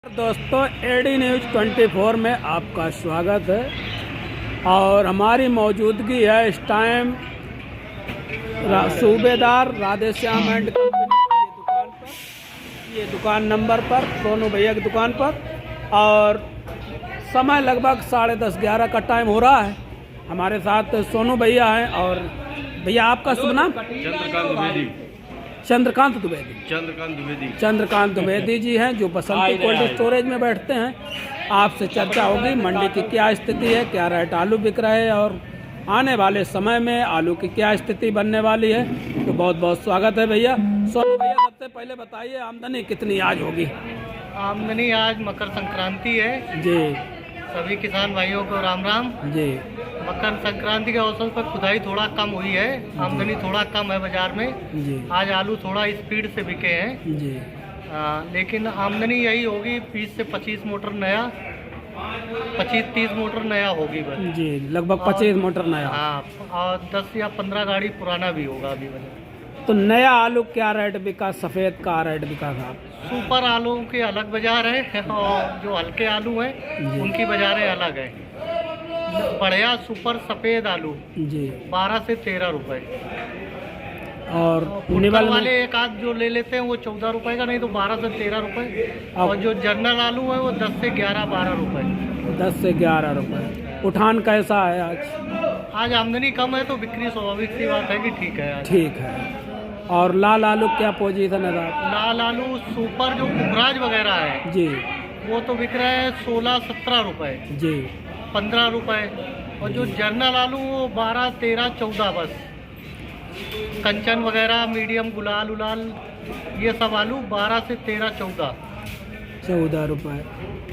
दोस्तों AD news 24 में आपका स्वागत है और हमारी मौजूदगी है इस टाइम सूबेदार राधेश्याम एंड कंपनी की दुकान पर, ये दुकान नंबर पर, सोनू भैया की दुकान पर। और समय लगभग 10:30-11 का टाइम हो रहा है। हमारे साथ सोनू भैया हैं और भैया आपका शुभ नाम? चंद्रकांत द्विवेदी जी हैं जो बसंती कोल्ड स्टोरेज में बैठते हैं। आपसे चर्चा होगी मंडी की क्या स्थिति है, क्या रेट आलू बिक रहे हैं और आने वाले समय में आलू की क्या स्थिति बनने वाली है। तो बहुत बहुत स्वागत है भैया। सोनू भैया सबसे पहले बताइए आमदनी कितनी आज होगी? आमदनी आज मकर संक्रांति है जी, सभी किसान भाइयों को राम राम जी। मकर संक्रांति के अवसर पर खुदाई थोड़ा कम हुई है, आमदनी थोड़ा कम है बाजार में। जी आज आलू थोड़ा स्पीड से बिके हैं जी। लेकिन आमदनी यही होगी 20 से 25 मोटर नया, 25-30 मोटर नया होगी बस जी, लगभग 25 मोटर नया। हाँ, और 10 या 15 गाड़ी पुराना भी होगा अभी बस। तो नया आलू क्या रेट बिका, सफ़ेद का रेट बिका साहब? सुपर आलू के अलग बाजार है और जो हल्के आलू हैं उनकी बाजारें अलग है। बढ़िया सुपर सफ़ेद आलू जी 12 से 13 रुपए, और निवल वाले एक आध जो ले लेते हैं वो 14 रुपए का, नहीं तो 12 से 13 रुपए। और जो जर्नल आलू है वो 10 से 11-12 रुपए। 10 से 11 रुपए। उठान कैसा है आज? आज आमदनी कम है तो बिक्री स्वाभाविक सी बात है कि ठीक है आज। ठीक है। और लाल आलू क्या पोजीशन है साहब? लाल आलू सुपर जो कुबराज वगैरह है जी, वो तो बिक रहा है 16-17 रुपए, जी 15 रुपए। और जो जर्नल आलू वो 12, 13, 14 बस। कंचन वगैरह मीडियम गुलाल उलाल ये सब आलू 12 से 13, 14 रुपए।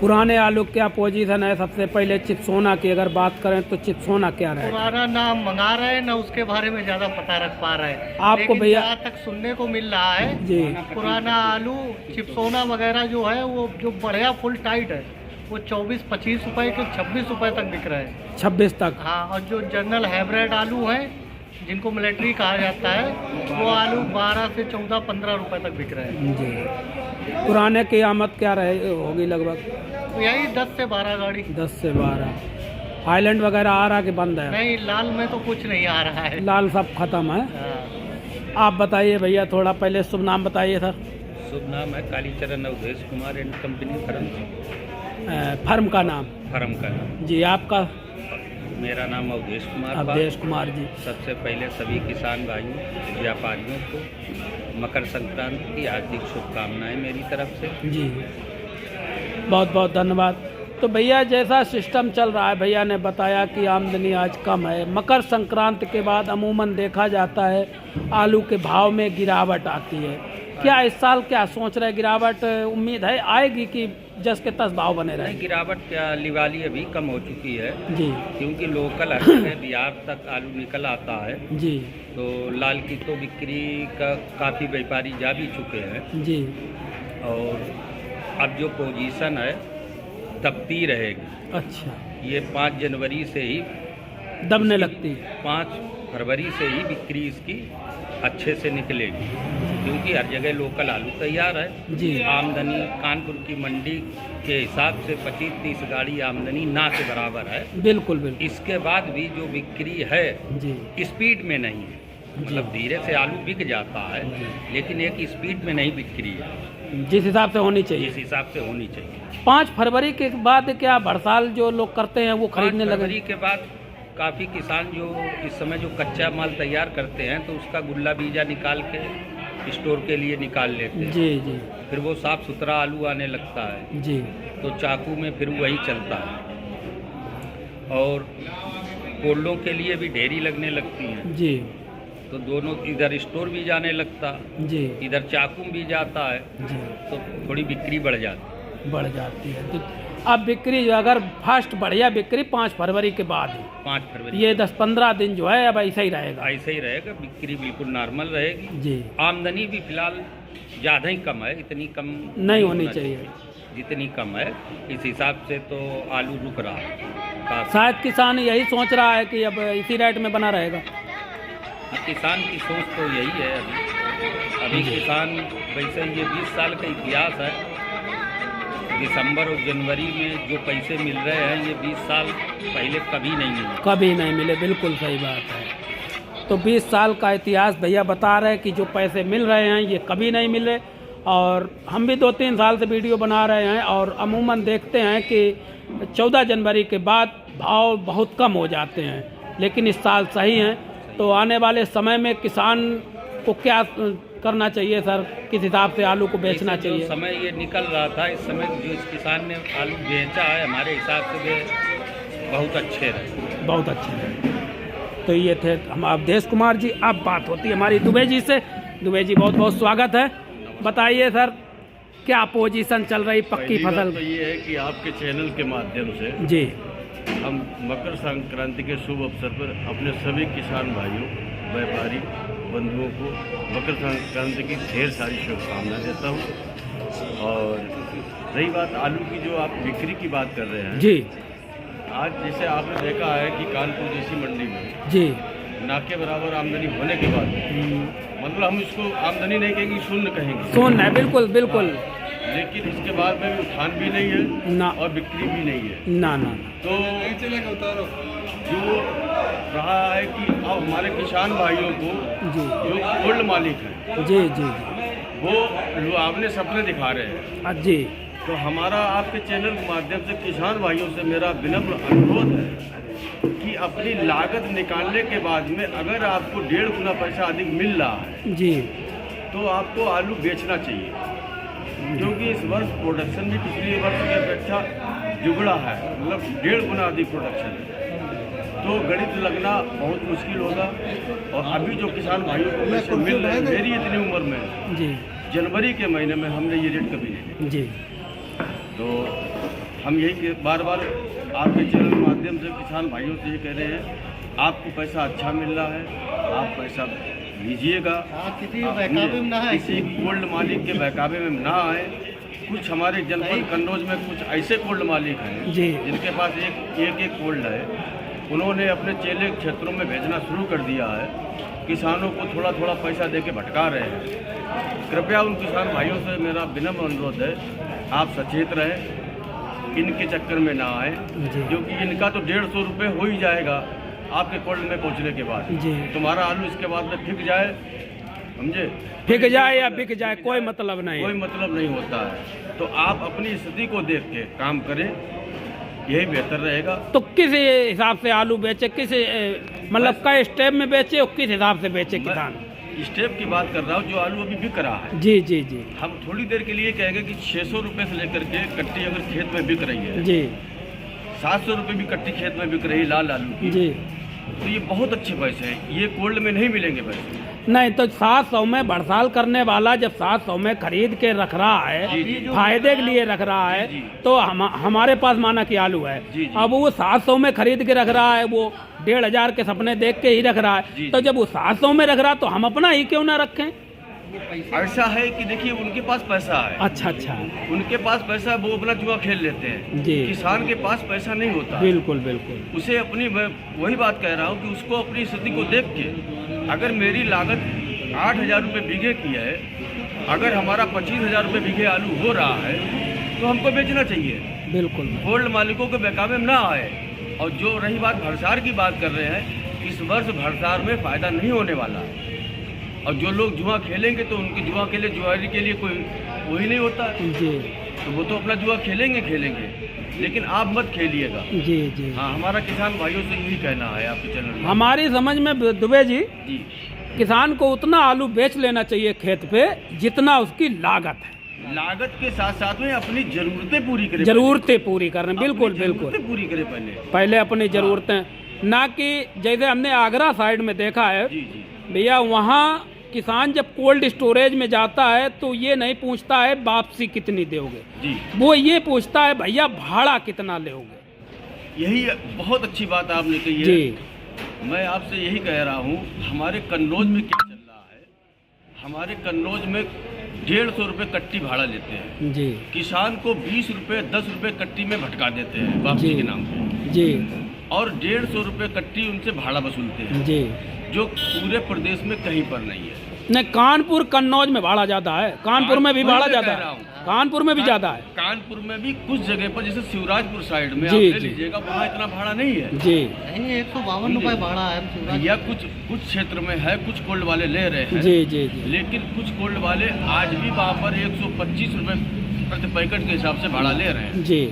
पुराने आलू क्या पोजीशन है? सबसे पहले चिप्सोना की अगर बात करें तो चिप्सोना क्या रहे? पुराना ना मंगा रहे ना उसके बारे में ज्यादा पता रख पा रहे हैं आपको भैया जहाँ तक सुनने को मिल रहा है जी, पुराना आलू चिप्सोना वगैरह जो है वो जो बढ़िया फुल टाइट है वो 24-25 रुपए के 26 रुपए तक बिक रहे हैं। 26 तक? हाँ, और जो जनरल हाइब्रिड आलू हैं जिनको मिलिट्री कहा जाता है वो आलू 12 से 14-15 रुपए तक बिक रहे हैं जी। पुराने की आमद क्या रहे होगी लगभग? तो यही 10 से 12 गाड़ी। 10 से 12। हाईलैंड वगैरह आ रहा कि बंद है? नहीं, लाल में तो कुछ नहीं आ रहा है, लाल सब खत्म है। हाँ। आप बताइए भैया, थोड़ा पहले शुभ नाम बताइए सर। शुभ नाम है Kalicharan Avdhesh Kumar and company firm का नाम? फर्म का नाम जी आपका? मेरा नाम अवधेश कुमार। अवधेश कुमार जी। सबसे पहले सभी किसान भाइयों व्यापारियों को मकर संक्रांति की हार्दिक शुभकामनाएं मेरी तरफ से। जी बहुत बहुत धन्यवाद। तो भैया जैसा सिस्टम चल रहा है, भैया ने बताया कि आमदनी आज कम है। मकर संक्रांति के बाद अमूमन देखा जाता है आलू के भाव में गिरावट आती है। क्या इस साल क्या सोच रहे, गिरावट उम्मीद है आएगी कि जस के तस भाव बने रहे? गिरावट क्या, लिवाली अभी कम हो चुकी है जी, क्योंकि लोकल बिहार तक आलू निकल आता है जी। तो लाल की तो बिक्री का काफ़ी व्यापारी जा भी चुके हैं जी। और अब जो पोजीशन है दबती रहेगी। अच्छा, ये 5 जनवरी से ही दबने लगती है? 5 फरवरी से ही बिक्री इसकी अच्छे से निकलेगी क्योंकि हर जगह लोकल आलू तैयार है जी। आमदनी कानपुर की मंडी के हिसाब से 25-30 गाड़ी आमदनी ना के बराबर है। बिल्कुल बिल्कुल। इसके बाद भी जो बिक्री है जी, स्पीड में नहीं है, मतलब धीरे से आलू बिक जाता है लेकिन एक स्पीड में नहीं बिक्री है, जिस हिसाब से होनी चाहिए। इस हिसाब से होनी चाहिए। 5 फरवरी के बाद क्या भरसाल जो लोग करते हैं वो खरीदने लगे? 5 फरवरी के बाद काफ़ी किसान जो इस समय जो कच्चा माल तैयार करते हैं तो उसका गुल्ला बीजा निकाल के स्टोर के लिए निकाल लेते हैं। जी जी। फिर वो साफ़ सुथरा आलू आने लगता है जी, तो चाकू में फिर वही चलता है और कोल्डों के लिए भी ढेरी लगने लगती हैं जी, तो दोनों इधर स्टोर भी जाने लगता जी, इधर चाकू भी जाता है जी, तो थोड़ी बिक्री बढ़ जाती है। तो अब बिक्री अगर फर्स्ट बढ़िया बिक्री 5 फरवरी के बाद ही, 5 फरवरी ये 10-15 दिन जो है अब ऐसा ही रहेगा? ऐसे ही रहेगा, बिक्री बिल्कुल नॉर्मल रहेगी जी। आमदनी भी फिलहाल ज़्यादा ही कम है, इतनी कम नहीं होनी चाहिए जितनी कम है, इस हिसाब से तो आलू रुक रहा है। शायद किसान यही सोच रहा है कि अब इसी रेट में बना रहेगा। किसान की सोच तो यही है अभी किसान वैसे ये 20 साल का इतिहास है दिसंबर और जनवरी में जो पैसे मिल रहे हैं ये 20 साल पहले कभी नहीं मिले। कभी नहीं मिले, बिल्कुल सही बात है। तो 20 साल का इतिहास भैया बता रहे हैं कि जो पैसे मिल रहे हैं ये कभी नहीं मिले। और हम भी 2-3 साल से वीडियो बना रहे हैं और अमूमन देखते हैं कि 14 जनवरी के बाद भाव बहुत कम हो जाते हैं, लेकिन इस साल सही हैं। तो आने वाले समय में किसान को क्या करना चाहिए सर, किस हिसाब से आलू को बेचना जो चाहिए? समय ये निकल रहा था, इस समय जो इस किसान ने आलू बेचा है हमारे हिसाब से वे बहुत अच्छे रहे, बहुत अच्छे हैं। तो ये थे हम अवधेश कुमार जी। अब बात होती है हमारी दुबे जी से। दुबे जी बहुत बहुत स्वागत है। बताइए सर, क्या पोजीशन चल रही पक्की पहली फसल? बात तो ये है कि आपके चैनल के माध्यम से जी, हम मकर संक्रांति के शुभ अवसर पर अपने सभी किसान भाइयों, व्यापारी बंधुओं को मकर संक्रांति की ढेर सारी शुभकामनाएं देता हूँ। और रही बात आलू की, जो आप बिक्री की बात कर रहे हैं, जी, आज जैसे आपने देखा है कि कानपुर जैसी मंडी में जी, नाके बराबर आमदनी होने के बाद, मतलब हम इसको आमदनी नहीं कहेंगे, शून्य कहेंगे, सुन है, बिल्कुल बिल्कुल। लेकिन इसके बाद में भी उठान भी नहीं है ना और बिक्री भी नहीं है। ना ना, तो जो रहा है कि अब हमारे किसान भाइयों को, जी जो गोल्ड मालिक हैं, जी जी वो लुभावने सपने दिखा रहे हैं। जी, तो हमारा आपके चैनल के माध्यम से किसान भाइयों से मेरा विनम्र अनुरोध है कि अपनी लागत निकालने के बाद में अगर आपको 1.5 गुना पैसा अधिक मिल रहा है जी, तो आपको आलू बेचना चाहिए, क्योंकि इस वर्ष प्रोडक्शन भी पिछले वर्ष की अपेक्षा दुगना है, मतलब 1.5 गुना अधिक प्रोडक्शन है। तो गणित लगना बहुत मुश्किल होगा। और अभी जो किसान भाइयों को पैसे मिल रहे हैं, मेरी इतनी उम्र में जी जनवरी के महीने में हमने ये रेट कभी नहीं देखा। जी, तो हम यही बार बार आपके चैनल के माध्यम से किसान भाइयों से ये कह रहे हैं, आपको पैसा अच्छा मिल रहा है, आप पैसा लीजिएगा, किसी बहकावे में ना आए, किसी गोल्ड मालिक के बहकावे में ना आए। कुछ हमारे जनपद कन्नौज में कुछ ऐसे गोल्ड मालिक हैं जी, जिनके पास एक गोल्ड है, उन्होंने अपने चेले क्षेत्रों में भेजना शुरू कर दिया है, किसानों को थोड़ा थोड़ा पैसा देके भटका रहे हैं। कृपया उन किसान भाइयों से मेरा विनम्र अनुरोध है, आप सचेत रहें, इनके चक्कर में ना आए, जी, क्योंकि इनका तो 150 रुपये हो ही जाएगा आपके कोल्ड में पहुंचने के बाद। जी। तुम्हारा आलू इसके बाद में फिक जाए, समझे, फिक जाए या बिक जाए कोई मतलब नहीं कोई है। मतलब नहीं होता है। तो आप अपनी स्थिति को देख के काम करें, यही बेहतर रहेगा। तो किस हिसाब से आलू बेचे, किस मतलब कई स्टेप में बेचे और किस हिसाब से बेचे किसान? स्टेप की बात कर रहा हूँ, जो आलू अभी बिक रहा है, जी जी जी हम थोड़ी देर के लिए कहेंगे कि 600 रुपये से लेकर के कट्टी अगर खेत में बिक रही है, जी 700 रुपये भी कट्टी खेत में बिक रही है लाल आलू की, जी, तो ये बहुत अच्छे पैसे हैं, ये कोल्ड में नहीं मिलेंगे पैसे। नहीं तो 700 में भड़साल करने वाला जब 700 में खरीद के रख रहा है, जी, जी। फायदे के लिए रख रहा है, जी, जी। तो हमारे पास माना कि आलू है, जी, जी। अब वो 700 में खरीद के रख रहा है, वो 1,500 के सपने देख के ही रख रहा है, जी, तो जी। जब वो 700 में रख रहा है तो हम अपना ही क्यों ना रखें? ऐसा है कि देखिए, उनके पास पैसा है, अच्छा अच्छा, उनके पास पैसा है, वो अपना जुआ खेल लेते हैं। जी। किसान के पास पैसा नहीं होता, बिल्कुल बिल्कुल, उसे अपनी, मैं वही बात कह रहा हूँ कि उसको अपनी स्थिति को देख के, अगर मेरी लागत 8,000 रुपये बीघे की है, अगर हमारा 25,000 रुपये बीघे आलू हो रहा है, तो हमको बेचना चाहिए, बिल्कुल गोल्ड मालिकों के बहकावे में ना आए। और जो रही बात भरसार की बात कर रहे हैं, इस वर्ष भरसार में फ़ायदा नहीं होने वाला है। और जो लोग जुआ खेलेंगे तो उनके जुआ के लिए, जुआरी के लिए कोई वही नहीं होता है, जी तो वो तो अपना जुआ खेलेंगे, लेकिन आप मत खेलिएगा। जी जी। हाँ, हमारा किसान भाइयों से यही कहना है आपके चैनल में। हमारी समझ में दुबे जी, जी, किसान को उतना आलू बेच लेना चाहिए खेत पे जितना उसकी लागत है, लागत के साथ साथ में अपनी जरूरतें पूरी करें, जरूरतें पूरी करना, बिल्कुल अपनी बिल्कुल, जरूरतें पूरी करें पहले अपनी जरूरतें, ना कि जैसे हमने आगरा साइड में देखा है जी जी, भैया, वहाँ किसान जब कोल्ड स्टोरेज में जाता है तो ये नहीं पूछता है वापसी कितनी दोगे, जी। वो ये पूछता है भैया भाड़ा कितना लोगे। यही बहुत अच्छी बात आपने कही है। जी, मैं आपसे यही कह रहा हूँ, हमारे कन्नौज में क्या चल रहा है, हमारे कन्नौज में 150 रुपये कट्टी भाड़ा लेते हैं, जी किसान को 20 रुपये 10 रुपये कट्टी में भटका देते हैं वापसी जी के नाम पे, जी और 150 रुपये कट्टी उनसे भाड़ा वसूलते हैं, जी, जो पूरे प्रदेश में कहीं पर नहीं है। नहीं, कानपुर कन्नौज में भाड़ा ज़्यादा है, कानपुर में भी भाड़ा ज़्यादा है, कानपुर में भी ज़्यादा है। कानपुर में भी कुछ जगह पर जैसे शिवराजपुर साइड में जी, आप ले जी। लीजिएगा, वहाँ इतना भाड़ा नहीं है। जी 152 भाड़ा है। या कुछ क्षेत्र में है, कुछ कोल्ड वाले ले रहे हैं, जी जी जी लेकिन कुछ कोल्ड वाले आज भी वहाँ पर 125 रुपये प्रति पैकेट के हिसाब से भाड़ा ले रहे हैं। जी।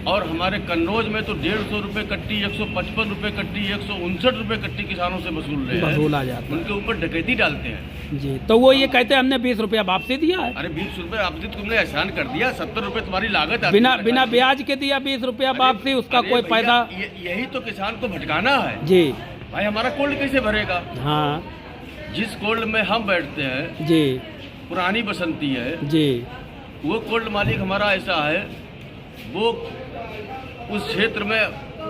और हमारे कन्नौज में तो 150 रुपये कट्टी, 155 रुपये कट्टी, 159 रुपये कट्टी किसानों से वसूल रहे हैं। वसूला जाता उनके ऊपर डकैती डालते हैं। है। जी, तो वो ये कहते हैं हमने 20 रुपया वापसी दिया है, अरे 20 रुपये आपने तुमने एहसान कर दिया, 70 रुपये तुम्हारी लागत आती बिना है। बिना ब्याज के दिया 20 रुपया अरे- वापसी, उसका अरे कोई भैया, पैसा। यही तो किसान को भटकाना है। जी भाई हमारा कोल्ड कैसे भरेगा? हाँ जिस कोल्ड में हम बैठते हैं, जी पुरानी बसंती है, जी वो कोल्ड मालिक हमारा ऐसा है, वो उस क्षेत्र में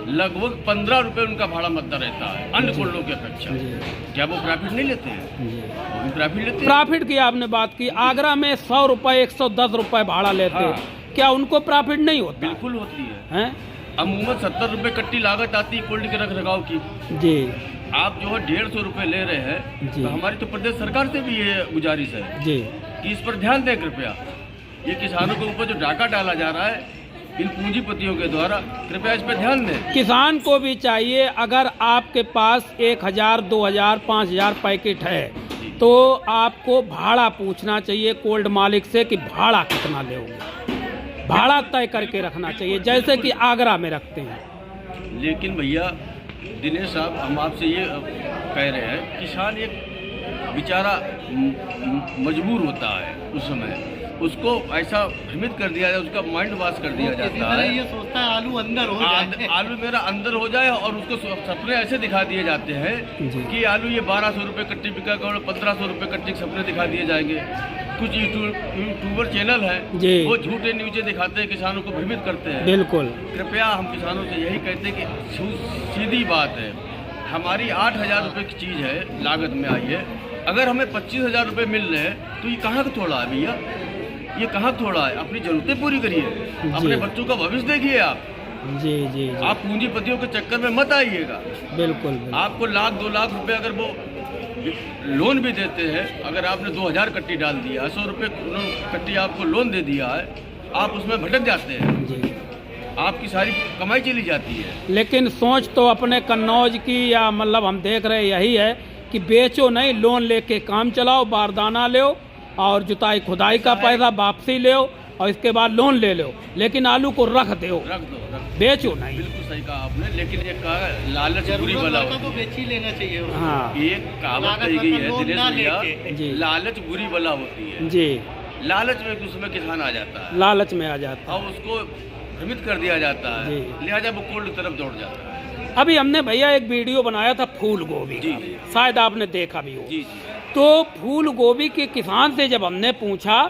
लगभग 15 रुपये उनका भाड़ा मद्दा रहता है अन्य कोल्डों की अपेक्षा। जी क्या वो प्रॉफिट नहीं लेते हैं? जी। वो भी प्रॉफिट लेते हैं। प्रॉफिट की आपने बात की, आगरा में 100 रुपये 110 रुपये भाड़ा लेते हैं, हाँ। क्या उनको प्रॉफिट नहीं होता? बिल्कुल होती है। हैं? अमूमन 70 रुपये कट्टी लागत आती है कोल्ड के रख रखाव की। जी आप जो है 150 रुपये ले रहे हैं, जी। तो हमारी तो प्रदेश सरकार से भी ये गुजारिश है जी कि इस पर ध्यान दें कृपया। ये किसानों के ऊपर जो डाका डाला जा रहा है इन पूंजीपतियों के द्वारा, कृपया इस पर ध्यान दें। किसान को भी चाहिए, अगर आपके पास 1000, 2000, 5000 पैकेट है तो आपको भाड़ा पूछना चाहिए कोल्ड मालिक से कि भाड़ा कितना लोगे, भाड़ा तय करके रखना चाहिए, जैसे कि आगरा में रखते हैं। लेकिन भैया दिनेश साहब, हम आपसे ये कह रहे हैं, किसान एक बेचारा मजबूर होता है, उस समय उसको ऐसा भ्रमित कर दिया जाए, उसका माइंड वॉश कर दिया जाता है। ये सोचता है आलू अंदर हो जाए, आलू मेरा अंदर हो जाए, और उसको सपने ऐसे दिखा दिए जाते हैं जी। कि आलू ये 1200 रुपये कट्टी बिकेगा और 1500 रुपये कट्टी के सपने दिखा दिए जाएंगे। कुछ यूट्यूबर चैनल हैं, जी। वो झूठे न्यूज़ें दिखाते हैं, किसानों को भ्रमित करते हैं। बिल्कुल। कृपया हम किसानों से यही कहते हैं कि सीधी बात है, हमारी 8000 रुपये की चीज़ है, लागत में आई है, अगर हमें 25,000 रुपये मिल रहे हैं तो ये कहाँ का थोड़ा है भैया? ये कहाँ थोड़ा है? अपनी ज़रूरतें पूरी करिए, अपने बच्चों का भविष्य देखिए। आप जी जी जी आप पूंजीपतियों के चक्कर में मत आइएगा। बिल्कुल बिल्कुल। आपको 1,00,000 2 लाख रुपए अगर वो लोन भी देते हैं, अगर आपने 2000 कट्टी डाल दिया, 100 रुपये कट्टी आपको लोन दे दिया है, आप उसमें भटक जाते हैं, जी। आपकी सारी कमाई चली जाती है। लेकिन सोच तो अपने कन्नौज की, या मतलब हम देख रहे यही है कि बेचो नहीं, लोन लेके काम चलाओ, बारदाना लो और जुताई खुदाई का पैसा वापसी लो और इसके बाद लोन ले लो, लेकिन आलू को रख दो, रख दो। बेचो नहीं। बिल्कुल सही कहा आपने, लेकिन एक कहा लालच बुरी बला तो होती बेच ही लेना चाहिए। है। हाँ एक कहावत लागत कही गई है लोन दिनेश ना भैया, जी। लालच बुरी बला होती है। जी, लालच में कुछ समय किसान आ जाता है लालच में आ जाता और उसको भ्रमित कर दिया जाता है, जी। लिहाजा वो कोल्ड की तरफ दौड़ जाता है। है। अभी हमने भैया एक वीडियो बनाया था फूल गोभी जी, का, जी। शायद आपने देखा भी हो। जी जी। तो फूल गोभी के किसान से जब हमने पूछा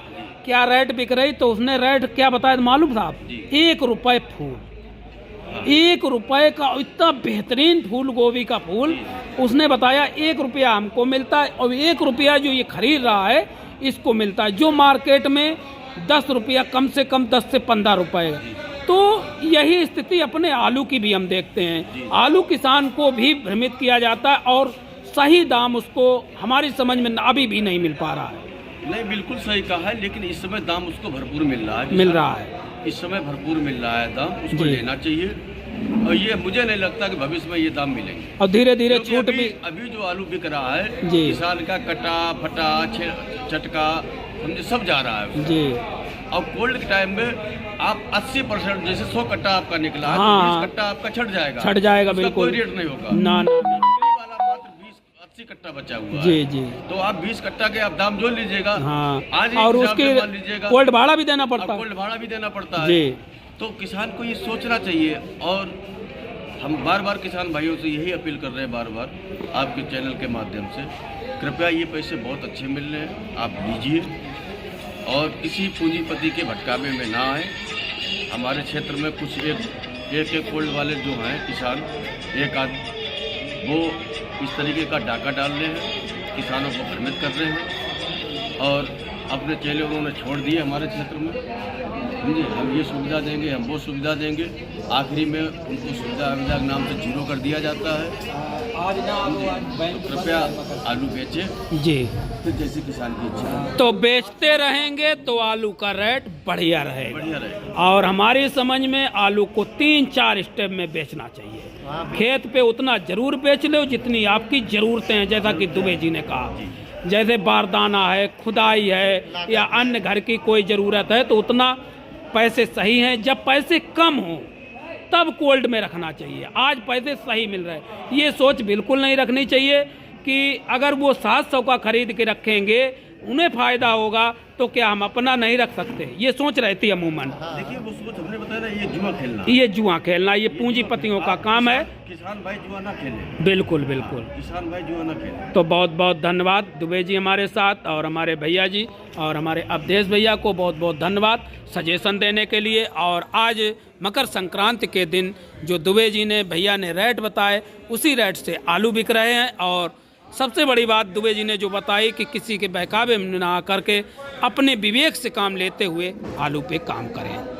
क्या रेट बिक रही, तो उसने रेट क्या बताया मालूम साहब? जी। 1 रुपये फूल, 1 रुपये का इतना बेहतरीन फूल गोभी का फूल उसने बताया 1 रुपया हमको मिलता है, और 1 रुपया जो ये खरीद रहा है इसको मिलता है, जो मार्केट में 10 रुपया, कम से कम 10 से 15 रुपये। तो यही स्थिति अपने आलू की भी हम देखते हैं, आलू किसान को भी भ्रमित किया जाता है और सही दाम उसको हमारी समझ में अभी भी नहीं मिल पा रहा है। नहीं, बिल्कुल सही कहा है, लेकिन इस समय दाम उसको भरपूर मिल रहा है। मिल रहा है, इस समय भरपूर मिल रहा है दाम, उसको जी। लेना चाहिए, और ये मुझे नहीं लगता कि भविष्य में ये दाम मिलेंगे। और धीरे धीरे क्योंकि छूट भी। अभी जो आलू बिक रहा है, जी। किसान का कटा फटा चटका समझे सब जा रहा है। जी और कोल्ड के टाइम में आप 80%, जैसे 100 कट्टा आपका निकला है, हाँ, तो 20 कट्टा आपका छट जाएगा, छट जाएगा, उसका बिल्कुल। कोई रेट नहीं होगा। ना ना। बिक्री वाला मात्र 80 कट्टा बचा हुआ है। जी जी। तो आप 20 कट्टा के आप दाम जोड़ लीजिएगा। हाँ, आज एक और हिसाब से उसके मान लीजिएगा, कोल्ड भाड़ा भी देना पड़ता और है। कोल्ड भाड़ा भी देना पड़ता है। जी तो किसान को ये सोचना चाहिए, और हम बार बार किसान भाइयों से यही अपील कर रहे हैं, बार बार आपके चैनल के माध्यम से, कृपया ये पैसे बहुत अच्छे मिल रहे हैं, आप लीजिए और किसी पूंजीपति के भटकावे में ना आए। हमारे क्षेत्र में कुछ एक कोल्ड वाले जो हैं किसान, एक आध वो इस तरीके का डाका डाल रहे हैं, किसानों को भ्रमित कर रहे हैं, और अपने चेले उन्होंने छोड़ दिए हमारे क्षेत्र में। समझे, हम ये सुविधा देंगे, हम वो सुविधा देंगे, आखिरी में उनको सुविधा अविधा के नाम से जीरो कर दिया जाता है। तो कृपया आलू बेचें, जी। फिर जैसे किसान की इच्छा है। तो बेचते रहेंगे तो आलू का रेट बढ़िया रहेगा, बढ़िया रहेगा। और हमारी समझ में आलू को 3-4 स्टेप में बेचना चाहिए। खेत पे उतना जरूर बेच लो जितनी आपकी ज़रूरतें हैं, जैसा कि दुबे जी ने कहा। जैसे बारदाना है, खुदाई है, या अन्य घर की कोई ज़रूरत है तो उतना पैसे सही हैं। जब पैसे कम हों तब कोल्ड में रखना चाहिए। आज पैसे सही मिल रहे हैं, ये सोच बिल्कुल नहीं रखनी चाहिए कि अगर वो 700 का खरीद के रखेंगे उन्हें फ़ायदा होगा तो क्या हम अपना नहीं रख सकते, ये सोच रहती है अमूमन। देखिए वो सोच हमने बताया ना, ये जुआ खेलना, ये जुआ खेलना, ये पूंजीपतियों का काम है। किसान भाई जुआ ना खेले, बिल्कुल बिल्कुल। किसान भाई जुआ ना खेले। तो बहुत बहुत धन्यवाद दुबे जी हमारे साथ, और हमारे भैया जी और हमारे अवधेश भैया को बहुत बहुत धन्यवाद सजेशन देने के लिए। और आज मकर संक्रांति के दिन जो दुबे जी ने भैया ने रेट बताए उसी रेट से आलू बिक रहे हैं। और सबसे बड़ी बात दुबे जी ने जो बताई कि किसी के बहकावे में ना करके अपने विवेक से काम लेते हुए आलू पे काम करें।